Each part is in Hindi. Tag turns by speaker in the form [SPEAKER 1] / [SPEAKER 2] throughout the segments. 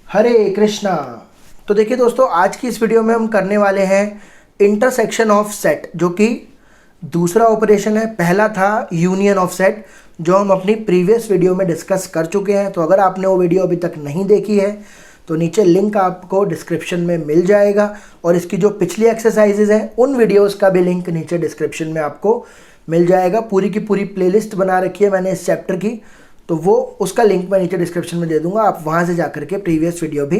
[SPEAKER 1] हरे कृष्णा। तो देखिए दोस्तों, आज की इस वीडियो में हम करने वाले हैं इंटरसेक्शन ऑफ सेट, जो कि दूसरा ऑपरेशन है। पहला था यूनियन ऑफ सेट, जो हम अपनी प्रीवियस वीडियो में डिस्कस कर चुके हैं। तो अगर आपने वो वीडियो अभी तक नहीं देखी है तो नीचे लिंक आपको डिस्क्रिप्शन में मिल जाएगा, और इसकी जो पिछली एक्सरसाइजेज हैं उन वीडियोस का भी लिंक नीचे डिस्क्रिप्शन में आपको मिल जाएगा। पूरी की पूरी प्लेलिस्ट बना रखी है मैंने इस चैप्टर की, तो वो उसका लिंक मैं नीचे डिस्क्रिप्शन में दे दूंगा, आप वहाँ से जाकर के प्रीवियस वीडियो भी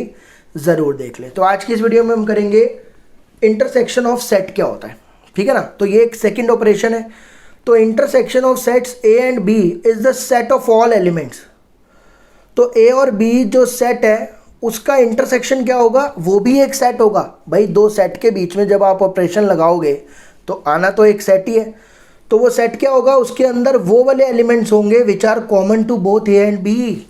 [SPEAKER 1] ज़रूर देख लें। तो आज की इस वीडियो में हम करेंगे इंटरसेक्शन ऑफ सेट क्या होता है, ठीक है ना। तो ये एक सेकंड ऑपरेशन है। तो intersection of sets A and B is the set of all elements. तो ए और बी जो सेट है उसका इंटरसेक्शन क्या होगा, वो भी एक सेट होगा। भाई दो सेट के बीच में जब आप ऑपरेशन लगाओगे तो आना तो एक सेट ही है। तो वो सेट क्या होगा, उसके अंदर वो वाले एलिमेंट्स होंगे which are common to both A and B.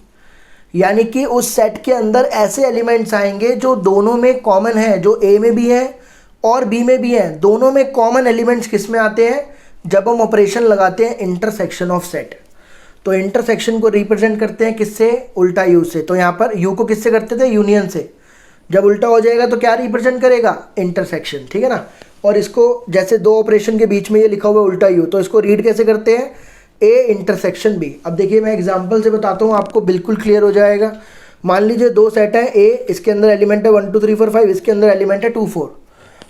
[SPEAKER 1] यानी कि उस सेट के अंदर ऐसे एलिमेंट्स आएंगे जो दोनों में कॉमन है, जो ए में भी हैं और बी में भी हैं। दोनों में कॉमन एलिमेंट्स किस में आते हैं, जब हम ऑपरेशन लगाते हैं इंटरसेक्शन ऑफ सेट। तो इंटरसेक्शन को रिप्रेजेंट करते हैं किससे, उल्टा यू से। तो यहाँ पर यू को किससे करते थे, यूनियन से। जब उल्टा हो जाएगा तो क्या रिप्रेजेंट करेगा, इंटरसेक्शन, ठीक है ना। और इसको जैसे दो ऑपरेशन के बीच में ये लिखा हुआ है उल्टा यू, तो इसको रीड कैसे करते हैं, ए इंटरसेक्शन बी। अब देखिए मैं एग्जांपल से बताता हूँ, आपको बिल्कुल क्लियर हो जाएगा। मान लीजिए दो सेट है, ए इसके अंदर एलिमेंट है 1 2 3 4 5, इसके अंदर एलिमेंट है 2 4।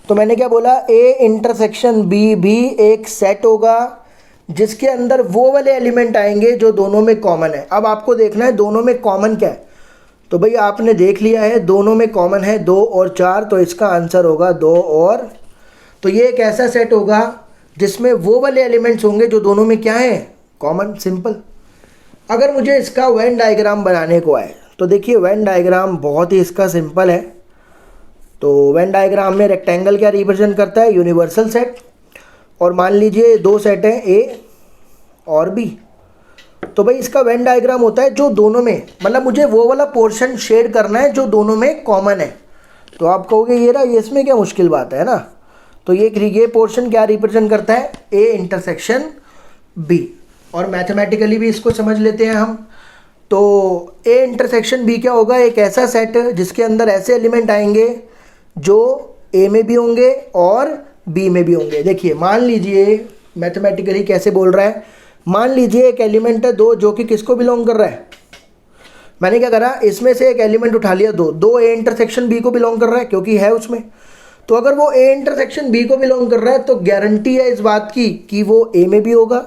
[SPEAKER 1] तो मैंने क्या बोला, ए इंटरसेक्शन बी भी एक सेट होगा जिसके अंदर वो वाले एलिमेंट आएंगे जो दोनों में कॉमन है। अब आपको देखना है दोनों में कॉमन क्या है। तो भाई आपने देख लिया है दोनों में कॉमन है 2 और 4, तो इसका आंसर होगा 2 और। तो ये एक ऐसा सेट होगा जिसमें वो वाले एलिमेंट्स होंगे जो दोनों में क्या है, कॉमन, सिंपल। अगर मुझे इसका वेन डायग्राम बनाने को आए तो देखिए वेन डायग्राम बहुत ही इसका सिंपल है। तो वेन डायग्राम में रेक्टेंगल क्या रिप्रेजेंट करता है, यूनिवर्सल सेट। और मान लीजिए दो सेट हैं ए और बी। तो भाई इसका वेन डायग्राम होता है जो दोनों में, मतलब मुझे वो वाला पोर्शन शेड करना है जो दोनों में कॉमन है। तो आप कहोगे ये रहा, ये इसमें क्या मुश्किल बात है ना। तो ये पोर्शन क्या रिप्रेजेंट करता है, ए इंटरसेक्शन बी। और मैथमेटिकली भी इसको समझ लेते हैं हम। तो ए इंटरसेक्शन बी क्या होगा, एक ऐसा सेट जिसके अंदर ऐसे एलिमेंट आएंगे जो ए में भी होंगे और बी में भी होंगे। देखिए मान लीजिए मैथमेटिकली कैसे बोल रहा है, मान लीजिए एक एलिमेंट है 2 जो कि किसको बिलोंग कर रहा है। मैंने क्या करा, इसमें से एक एलिमेंट उठा लिया 2 ए इंटरसेक्शन बी को बिलोंग कर रहा है क्योंकि है उसमें। तो अगर वो ए इंटरसेक्शन बी को बिलोंग कर रहा है तो गारंटी है इस बात की कि वो ए में भी होगा,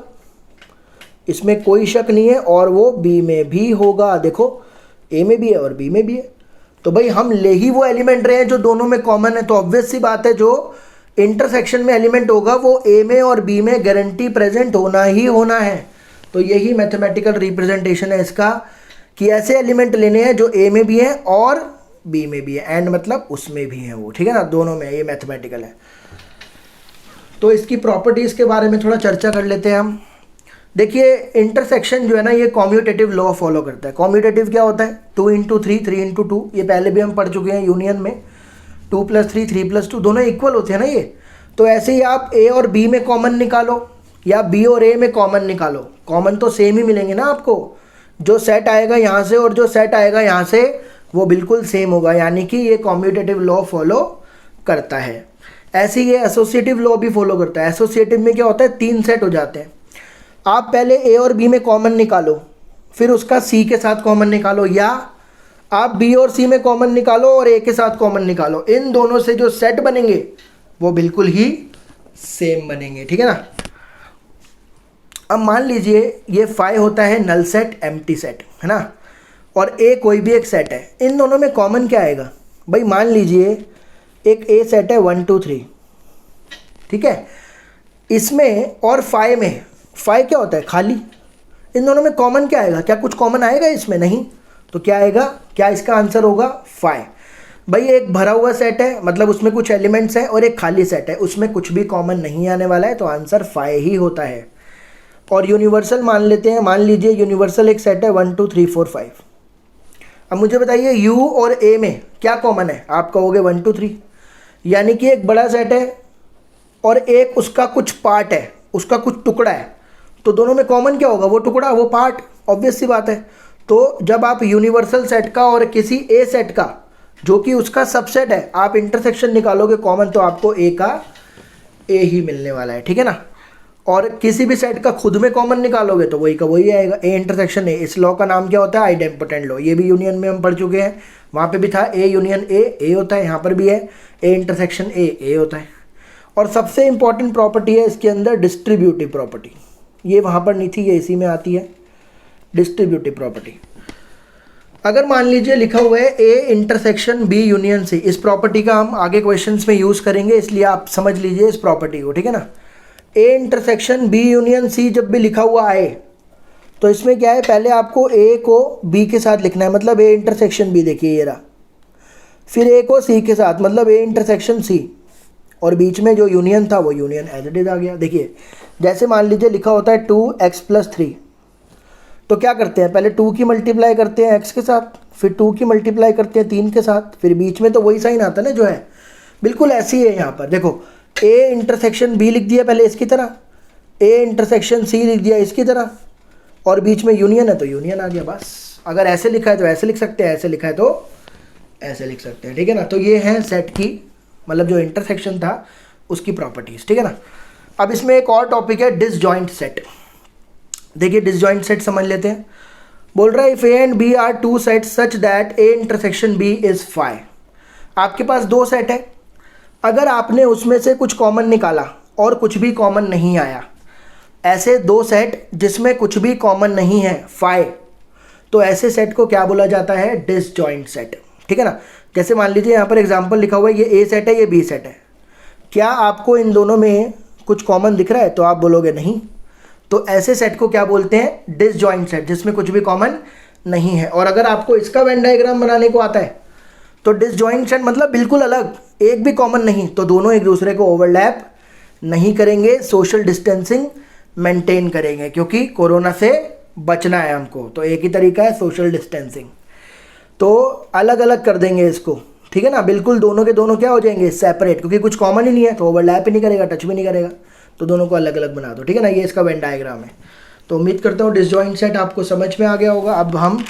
[SPEAKER 1] इसमें कोई शक नहीं है, और वो बी में भी होगा। देखो ए में भी है और बी में भी है। तो भाई हम ले ही वो एलिमेंट रहे हैं जो दोनों में कॉमन है। तो ऑब्वियस सी बात है जो इंटरसेक्शन में एलिमेंट होगा वो ए में और बी में गारंटी प्रेजेंट होना ही होना है। तो यही मैथमेटिकल रिप्रेजेंटेशन है इसका, कि ऐसे एलिमेंट लेने हैं जो ए में भी हैं और बी में भी है, एंड मतलब उसमें भी है वो, ठीक है ना, दोनों में। ये मैथमेटिकल है। तो इसकी प्रॉपर्टीज़ के बारे में थोड़ा चर्चा कर लेते हैं हम। देखिए इंटरसेक्शन जो है ना, ये कॉम्यूटेटिव लॉ फॉलो करता है। कॉम्यूटेटिव क्या होता है, 2 × 3 3 × 2। ये पहले भी हम पढ़ चुके हैं यूनियन में। 2 + 3 3 + 2 दोनों इक्वल होते हैं ना ये। तो ऐसे ही आप ए और बी में कॉमन निकालो या बी और ए में कॉमन निकालो, कॉमन तो सेम ही मिलेंगे ना आपको। जो सेट आएगा यहाँ से और जो सेट आएगा यहाँ से वो बिल्कुल सेम होगा, यानी कि ये कॉम्यूटेटिव लॉ फॉलो करता है। ऐसे ही ये एसोसिएटिव लॉ भी फॉलो करता है। एसोसिएटिव में क्या होता है, 3 सेट हो जाते हैं। आप पहले ए और बी में कॉमन निकालो, फिर उसका सी के साथ कॉमन निकालो, या आप बी और सी में कॉमन निकालो और ए के साथ कॉमन निकालो। इन दोनों से जो सेट बनेंगे वो बिल्कुल ही सेम बनेंगे, ठीक है ना। अब मान लीजिए ये फाई होता है नल सेट, एम्प्टी सेट, है ना, और ए कोई भी एक सेट है। इन दोनों में कॉमन क्या आएगा, भाई मान लीजिए एक ए सेट है 1 2 3, ठीक है। इसमें और फाई में, फाई क्या होता है, खाली। इन दोनों में कॉमन क्या आएगा, क्या कुछ कॉमन आएगा इसमें, नहीं। तो क्या आएगा, क्या इसका आंसर होगा, फाई। भाई एक भरा हुआ सेट है, मतलब उसमें कुछ एलिमेंट्स हैं, और एक खाली सेट है, उसमें कुछ भी कॉमन नहीं आने वाला है, तो आंसर फाई ही होता है। और यूनिवर्सल मान लेते हैं, मान लीजिए यूनिवर्सल एक सेट है 1 2 3 4 5। अब मुझे बताइए यू और ए में क्या कॉमन है, आप कहोगे 1 2 3, यानी कि एक बड़ा सेट है और एक उसका कुछ पार्ट है, उसका कुछ टुकड़ा है। तो दोनों में कॉमन क्या होगा, वो टुकड़ा, वो पार्ट, ऑब्वियस सी बात है। तो जब आप यूनिवर्सल सेट का और किसी ए सेट का जो कि उसका सबसेट है आप इंटरसेक्शन निकालोगे कॉमन, तो आपको ए का ए ही मिलने वाला है, ठीक है ना। और किसी भी सेट का खुद में कॉमन निकालोगे तो वही का वही आएगा, ए इंटरसेक्शन ए। इस लॉ का नाम क्या होता है? Idempotent law. ये भी यूनियन में हम पढ़ चुके हैं, वहाँ पे भी था ए यूनियन ए होता है, यहाँ पर भी है ए इंटरसेक्शन ए होता है। और सबसे इंपॉर्टेंट प्रॉपर्टी है इसके अंदर डिस्ट्रीब्यूटिव प्रॉपर्टी, ये वहाँ पर नहीं थी, ये इसी में आती है, डिस्ट्रीब्यूटिव प्रॉपर्टी। अगर मान लीजिए लिखा हुआ है A intersection B union C, इस प्रॉपर्टी का हम आगे क्वेश्चंस में यूज़ करेंगे, इसलिए आप समझ लीजिए इस प्रॉपर्टी को, ठीक है ना। A intersection B union C जब भी लिखा हुआ आए तो इसमें क्या है, पहले आपको ए को बी के साथ लिखना है, मतलब ए इंटरसेक्शन बी, देखिए ये रहा। फिर ए को सी के साथ, मतलब ए इंटरसेक्शन सी, और बीच में जो यूनियन था वो यूनियन एज इट इज आ गया। देखिए जैसे मान लीजिए लिखा होता है 2x+3, तो क्या करते हैं, पहले 2 की मल्टीप्लाई करते हैं x के साथ, फिर 2 की मल्टीप्लाई करते हैं 3 के साथ, फिर बीच में तो वही साइन आता है ना जो है, बिल्कुल ऐसी है यहाँ पर। देखो ए इंटरसेक्शन बी लिख दिया पहले इसकी तरह, ए इंटरसेक्शन सी लिख दिया इसकी तरह, और बीच में यूनियन है तो यूनियन आ गया, बस। अगर ऐसे लिखा है तो ऐसे लिख सकते हैं, ऐसे लिखा है तो ऐसे लिख सकते हैं, ठीक है ना। तो ये है सेट की, मतलब जो इंटरसेक्शन था उसकी प्रॉपर्टीज, ठीक है ना। अब इसमें एक और टॉपिक है डिसजॉइंट सेट। देखिए डिसजॉइंट सेट समझ लेते हैं। बोल रहा है if A and B are two set such that A intersection B is phi. आपके पास दो सेट है, अगर आपने उसमें से कुछ कॉमन निकाला और कुछ भी कॉमन नहीं आया, ऐसे दो सेट जिसमें कुछ भी कॉमन नहीं है फाई, तो ऐसे सेट को क्या बोला जाता है? डिसजॉइंट सेट, ठीक है ना। जैसे मान लीजिए यहाँ पर एग्जांपल लिखा हुआ है, ये ए सेट है ये बी सेट है, क्या आपको इन दोनों में कुछ कॉमन दिख रहा है? तो आप बोलोगे नहीं, तो ऐसे सेट को क्या बोलते हैं? डिसजॉइंट सेट, जिसमें कुछ भी कॉमन नहीं है। और अगर आपको इसका वेन डायग्राम बनाने को आता है तो डिसजॉइंट सेट मतलब बिल्कुल अलग, एक भी कॉमन नहीं, तो दोनों एक दूसरे को ओवरलैप नहीं करेंगे, सोशल डिस्टेंसिंग मेंटेन करेंगे, क्योंकि कोरोना से बचना है हमको, तो एक ही तरीका है सोशल डिस्टेंसिंग। तो अलग अलग कर देंगे इसको, ठीक है ना, बिल्कुल दोनों के दोनों क्या हो जाएंगे? सेपरेट, क्योंकि कुछ कॉमन ही नहीं है तो ओवरलैप ही नहीं करेगा, टच भी नहीं करेगा, तो दोनों को अलग अलग बना दो, ठीक है ना। ये इसका वेन डायग्राम है। तो उम्मीद करता हूँ डिसजॉइंट सेट आपको समझ में आ गया होगा। अब हम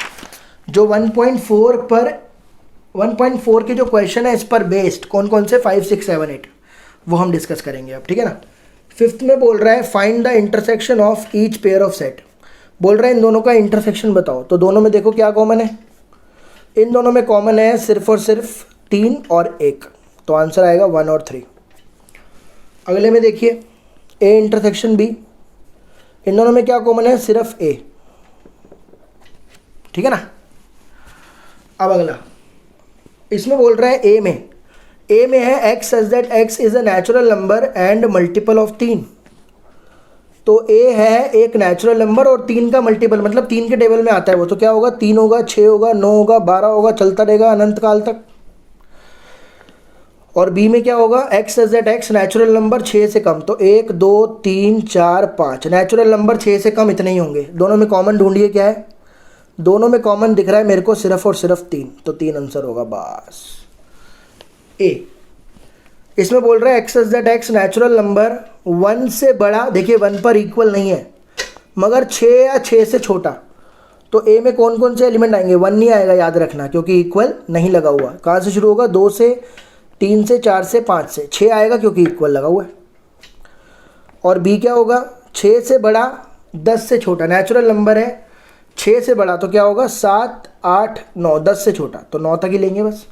[SPEAKER 1] जो 1.4 के जो क्वेश्चन है इस पर बेस्ड कौन कौन से 5, 6, 7, 8 वो हम डिस्कस करेंगे अब, ठीक है ना। 5th में बोल रहा है find the intersection of each pair of set. बोल रहा है इन दोनों का इंटरसेक्शन बताओ। तो दोनों में देखो क्या कॉमन है, इन दोनों में कॉमन है सिर्फ और सिर्फ 3 और 1, तो आंसर आएगा 1 और 3। अगले में देखिए ए इंटरसेक्शन बी, इन दोनों में क्या कॉमन है? सिर्फ ए, ठीक है ना। अब अगला इसमें बोल रहा है ए में है x such that x is a natural number and multiple of 3। तो a है एक नेचुरल नंबर और 3 का मल्टीपल, मतलब 3 के टेबल में आता है वो, तो क्या होगा? 3 होगा, 6 होगा, 9 होगा, 12 होगा, चलता रहेगा अनंत काल तक। और b में क्या होगा? x such that x natural number 6 से कम, तो 1 2 3 4 5 नेचुरल नंबर 6 से कम इतने ही होंगे। दोनों में कॉमन ढूंढिए क्या है? दोनों में कॉमन दिख रहा है मेरे को सिर्फ और सिर्फ 3, तो 3 आंसर होगा बस ए। इसमें बोल रहा है x such that x natural number 1 से बड़ा, देखिए 1 पर इक्वल नहीं है, मगर 6 या 6 से छोटा, तो ए में कौन कौन से एलिमेंट आएंगे? 1 नहीं आएगा, याद रखना, क्योंकि इक्वल नहीं लगा हुआ। कहाँ से शुरू होगा? 2 से, 3 से, 4 से, 5 से, 6 आएगा क्योंकि इक्वल लगा हुआ है। और बी क्या होगा? 6 से बड़ा 10 से छोटा, नेचुरल नंबर है 6 से बड़ा, तो क्या होगा? 7 8 9, 10 से छोटा, तो 9 तक ही लेंगे बस।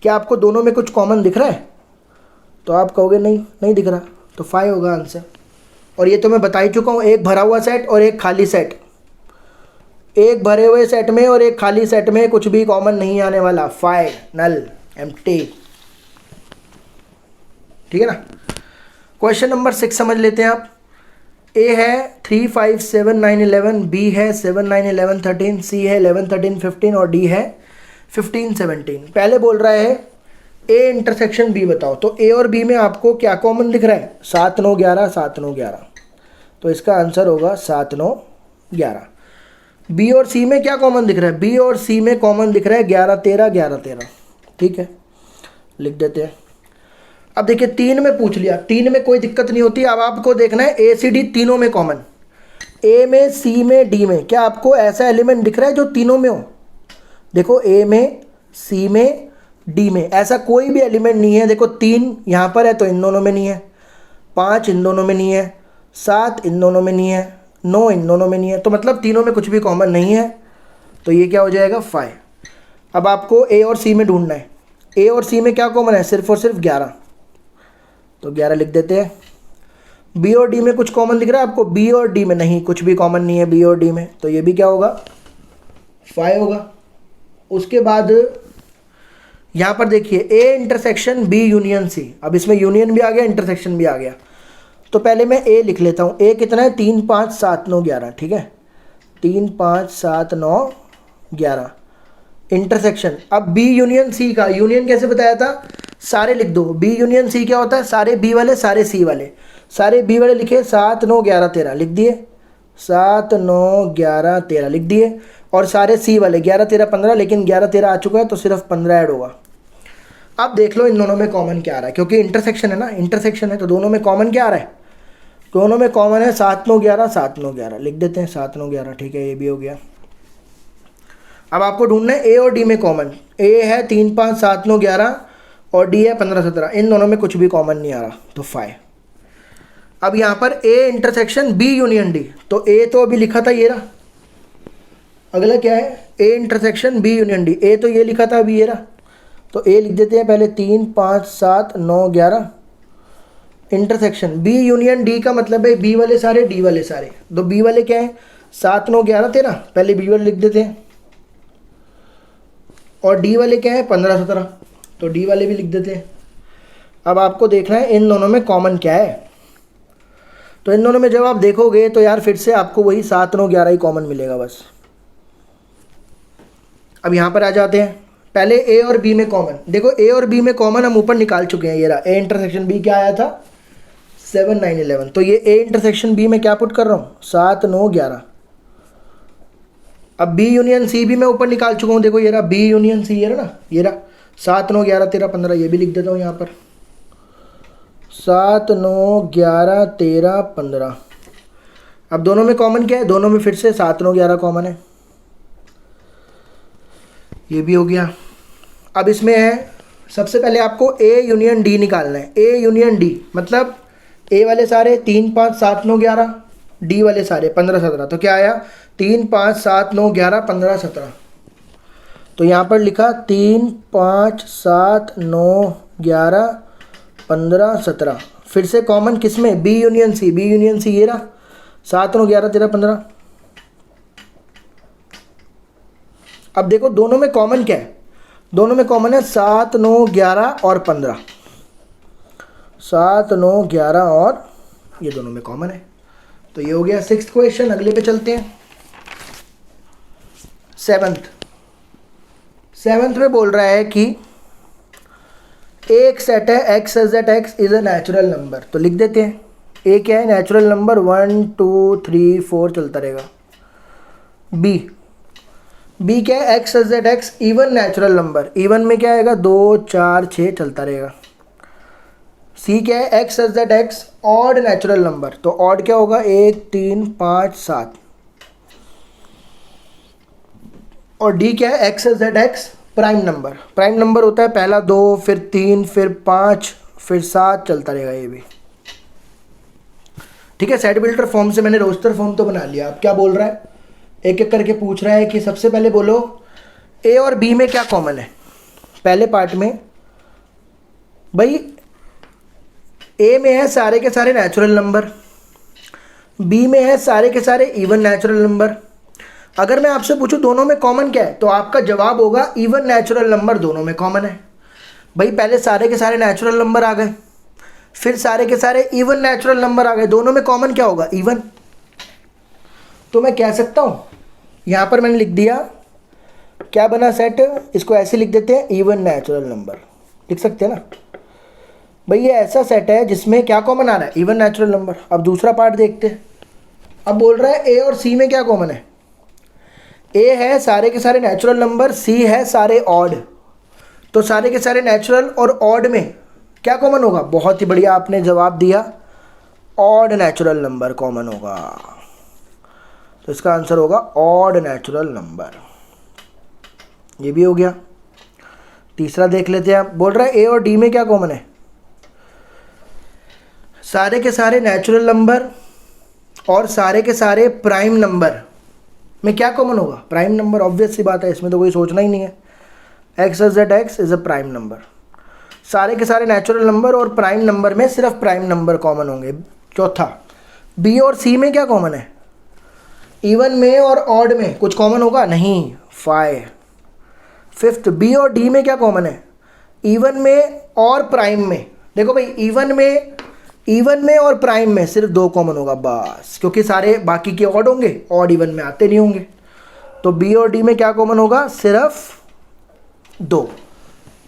[SPEAKER 1] क्या आपको दोनों में कुछ कॉमन दिख रहा है? तो आप कहोगे नहीं दिख रहा, तो 5 होगा आंसर। और ये तो मैं बता ही चुका हूँ, एक भरा हुआ सेट और एक खाली सेट, एक भरे हुए सेट में और एक खाली सेट में कुछ भी कॉमन नहीं आने वाला, 5 नल एम्प्टी, ठीक है ना। क्वेश्चन नंबर 6 समझ लेते हैं आप। ए है 3 5 7 9 11, बी है 7 9 11 13, सी है 11 13 15 और डी है 15 17। पहले बोल रहा है ए इंटरसेक्शन बी बताओ। तो ए और बी में आपको क्या कॉमन दिख रहा है? 7 9 11, 7 9 11, तो इसका आंसर होगा 7 9 11। बी और सी में क्या कॉमन दिख रहा है? बी और सी में कॉमन दिख रहा है 11 13 11 13, ठीक है, लिख देते हैं। अब देखिए 3 में पूछ लिया, 3 में कोई दिक्कत नहीं होती। अब आपको देखना है ए सी डी तीनों में कॉमन। ए में, सी में, डी में, क्या आपको ऐसा एलिमेंट दिख रहा है जो तीनों में हो? देखो ए में, सी में, डी में ऐसा कोई भी एलिमेंट नहीं है। देखो 3 यहाँ पर है तो इन दोनों में नहीं है, 5 इन दोनों में नहीं है, 7 इन दोनों में नहीं है, 9 इन दोनों में नहीं है, तो मतलब तीनों में कुछ भी कॉमन नहीं है। तो ये क्या हो जाएगा 5। अब आपको ए और सी में ढूंढना है। ए और सी में क्या कॉमन है? सिर्फ और सिर्फ 11, तो 11 लिख देते हैं। बी और डी में कुछ कॉमन दिख रहा है आपको? बी और डी में नहीं, कुछ भी कॉमन नहीं है बी और डी में, तो ये भी क्या होगा 5 होगा। उसके बाद यहाँ पर देखिए A intersection B union C. अब इसमें यूनियन भी आ गया, इंटरसेक्शन भी आ गया। तो पहले मैं ए लिख लेता हूँ। ए कितना है? 3 5 7 9 11, ठीक है, 3 5 7 9 11 इंटरसेक्शन। अब बी यूनियन सी का यूनियन कैसे बताया था? सारे लिख दो। बी यूनियन सी क्या होता है? सारे बी वाले सारे सी वाले। सारे बी वाले लिखे 7 9 11 13 लिख दिए, 7 9 11 13 लिख दिए। और सारे सी वाले 11 13 15, लेकिन 11 13 आ चुका है तो सिर्फ 15 ऐड होगा। अब देख लो इन दोनों में कॉमन क्या आ रहा है, क्योंकि इंटरसेक्शन है ना, इंटरसेक्शन है तो दोनों में कॉमन क्या आ रहा है? दोनों में कॉमन है 7 9 11 7 9 11 लिख देते हैं, 7 9 11, ठीक है, ये भी हो गया। अब आपको ढूंढना है ए और डी में कॉमन। ए है 3 5 7 9 11 और डी है 15 17, इन दोनों में कुछ भी कॉमन नहीं आ रहा, तो 5। अब यहाँ पर A intersection B union D, तो ए तो अभी लिखा था ये रहा। अगला क्या है? A intersection B union D. A तो ये लिखा था, अभी ये रहा, तो ए लिख देते हैं पहले। 3 5 7 9 11 इंटरसेक्शन बी यूनियन डी का मतलब है बी वाले सारे डी वाले सारे। तो बी वाले क्या है? 7 9 11 13, पहले बी वाले लिख देते हैं। और डी वाले क्या है? 15 17, तो डी वाले भी लिख देते हैं। अब आपको देखना है इन दोनों में कॉमन क्या है। तो इन दोनों में जब आप देखोगे तो यार फिर से आपको वही 7 9 11 ही कॉमन मिलेगा बस। अब यहाँ पर आ जाते हैं। पहले ए और बी में कॉमन, देखो ए और बी में कॉमन हम ऊपर निकाल चुके हैं। ये रहा ए इंटरसेक्शन बी, क्या आया था? 7 9 11। तो ये ए इंटरसेक्शन बी में क्या पुट कर रहा हूँ? 7 9 11। अब बी यूनियन सी भी मैं ऊपर निकाल चुका हूँ। देखो ये रहा बी यूनियन सी, ये रहा ना, ये रहा 7 9 11 13 15, ये भी लिख देता हूँ यहाँ पर 7 9 11 13 15। अब दोनों में कॉमन क्या है? दोनों में फिर से 7 9 11 कॉमन है, ये भी हो गया। अब इसमें है सबसे पहले आपको ए यूनियन डी निकालना है। ए यूनियन डी मतलब ए वाले सारे 3 5 7 9 11, डी वाले सारे 15 17, तो क्या आया? 3 5 7 9 11 15 17। तो यहाँ पर लिखा 3 5 7 9 11 15 17। फिर से कॉमन किस में? B union C. B union C ये रहा 7 9 11 13 15। अब देखो दोनों में कॉमन क्या है? दोनों में कॉमन है 7 9 11 और 15। 7 9 11 और ये दोनों में कॉमन है, तो ये हो गया 6th क्वेश्चन। अगले पे चलते हैं। 7th में बोल रहा है कि एक सेट है x such that x is a natural number, तो लिख देते हैं। ए क्या है? नेचुरल नंबर 1 2 3 4 चलता रहेगा। बी क्या है? x such that x even natural number, even में क्या आएगा? 2 4 6 चलता रहेगा। सी क्या है? x such that x odd natural number, तो ऑड क्या होगा? 1 3 5 7। और डी क्या है? x such that x prime number. Prime number होता है पहला 2 फिर 3 फिर 5 फिर 7 चलता रहेगा ये भी, ठीक है। सेट बिल्डर फॉर्म से मैंने रोस्टर फॉर्म तो बना लिया। अब क्या बोल रहा है? एक एक करके पूछ रहा है कि सबसे पहले बोलो ए और बी में क्या कॉमन है। पहले पार्ट में भाई ए में है सारे के सारे नेचुरल नंबर, बी में है सारे के सारे इवन नेचुरल नंबर। अगर मैं आपसे पूछूं दोनों में कॉमन क्या है, तो आपका जवाब होगा इवन नेचुरल नंबर दोनों में कॉमन है। भाई पहले सारे के सारे नेचुरल नंबर आ गए, फिर सारे के सारे इवन नेचुरल नंबर आ गए, दोनों में कॉमन क्या होगा? इवन। तो मैं कह सकता हूँ, यहाँ पर मैंने लिख दिया, क्या बना सेट, इसको ऐसे लिख देते हैं इवन नेचुरल नंबर, लिख सकते हैं ना भाई। ये ऐसा सेट है जिसमें क्या कॉमन आ रहा है? Even natural number. अब दूसरा पार्ट देखते हैं। अब बोल रहा है ए और सी में क्या कॉमन है। ए है सारे के सारे नेचुरल नंबर, सी है सारे ऑड, तो सारे के सारे नेचुरल और ऑड में क्या कॉमन होगा? बहुत ही बढ़िया आपने जवाब दिया, ऑड नेचुरल नंबर कॉमन होगा। तो इसका आंसर होगा ऑड नेचुरल नंबर। ये भी हो गया। तीसरा देख लेते हैं आप। बोल रहा है ए और डी में क्या कॉमन है? सारे के सारे नेचुरल नंबर और सारे के सारे प्राइम नंबर में क्या कॉमन होगा? प्राइम नंबर, ऑब्वियस सी बात है, इसमें तो कोई सोचना ही नहीं है। X is that x is a prime number. सारे के सारे नेचुरल नंबर और प्राइम नंबर में सिर्फ प्राइम नंबर कॉमन होंगे। चौथा, बी और सी में क्या कॉमन है? इवन में और ऑड में कुछ कॉमन होगा? नहीं, 5। फिफ्थ, बी और डी में क्या कॉमन है? इवन में और प्राइम में। देखो भाई, इवन में और प्राइम में सिर्फ 2 कॉमन होगा बस, क्योंकि सारे बाकी के ऑड होंगे, ऑड इवन में आते नहीं होंगे। तो बी और डी में क्या कॉमन होगा? सिर्फ 2।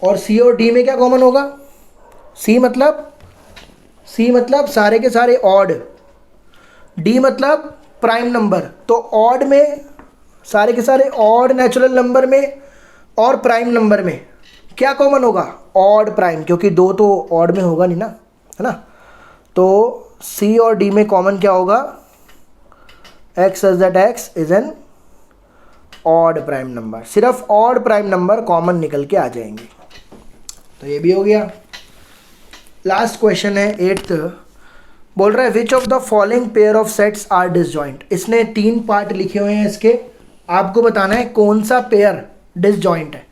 [SPEAKER 1] और सी और डी में क्या कॉमन होगा? सी मतलब सारे के सारे ऑड, डी मतलब प्राइम नंबर। तो ऑड में, सारे के सारे ऑड नेचुरल नंबर में और प्राइम नंबर में क्या कॉमन होगा? ऑड प्राइम, क्योंकि 2 तो ऑड में होगा नहीं ना, है ना। तो सी और डी में कॉमन क्या होगा? X is that x is an odd prime number. सिर्फ ऑड प्राइम नंबर कॉमन निकल के आ जाएंगे। तो ये भी हो गया। लास्ट क्वेश्चन है 8th। बोल रहा है which of the following pair of sets are disjoint. इसने 3 पार्ट लिखे हुए हैं इसके, आपको बताना है कौन सा पेयर डिसजॉइंट है।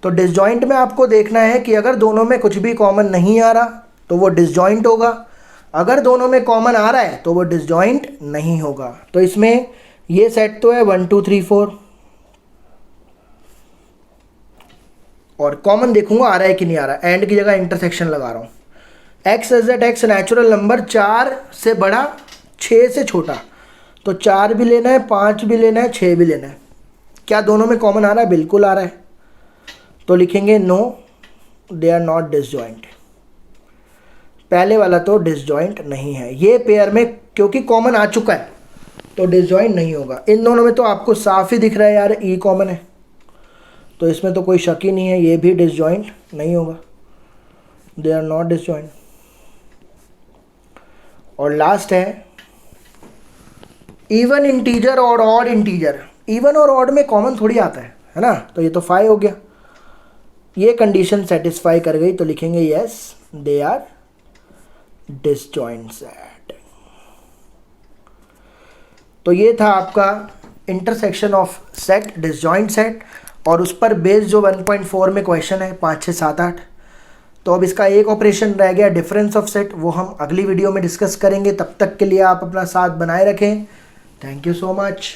[SPEAKER 1] तो डिसजॉइंट में आपको देखना है कि अगर दोनों में कुछ भी कॉमन नहीं आ रहा तो वो डिसजॉइंट होगा, अगर दोनों में कॉमन आ रहा है तो वो डिसजॉइंट नहीं होगा। तो इसमें ये सेट तो है 1 2 3 4, और कॉमन देखूंगा आ रहा है कि नहीं आ रहा। एंड की जगह इंटरसेक्शन लगा रहा हूँ। X is that x natural number 4 से बड़ा 6 से छोटा, तो 4 भी लेना है, 5 भी लेना है, 6 भी लेना है। क्या दोनों में कॉमन आ रहा है? बिल्कुल आ रहा है। तो लिखेंगे no they are not disjoint. पहले वाला तो डिसजॉइंट नहीं है। ये पेयर में क्योंकि कॉमन आ चुका है तो डिसजॉइंट नहीं होगा। इन दोनों में तो आपको साफ ही दिख रहा है यार, ई कॉमन है, तो इसमें तो कोई शक ही नहीं है, ये भी डिसजॉइंट नहीं होगा। They are not disjoint. और लास्ट है इवन इंटीजर और ऑड इंटीजर। इवन और ऑड में कॉमन थोड़ी आता है ना। तो ये तो 5 हो गया। ये कंडीशन सेटिस्फाई कर गई तो लिखेंगे yes they are disjoint set. तो ये था आपका intersection of set, disjoint set, और उस पर बेस्ड जो 1.4 में क्वेश्चन है 5 6 7 8। तो अब इसका एक ऑपरेशन रह गया डिफरेंस ऑफ सेट, वो हम अगली वीडियो में डिस्कस करेंगे। तब तक के लिए आप अपना साथ बनाए रखें। Thank you so much.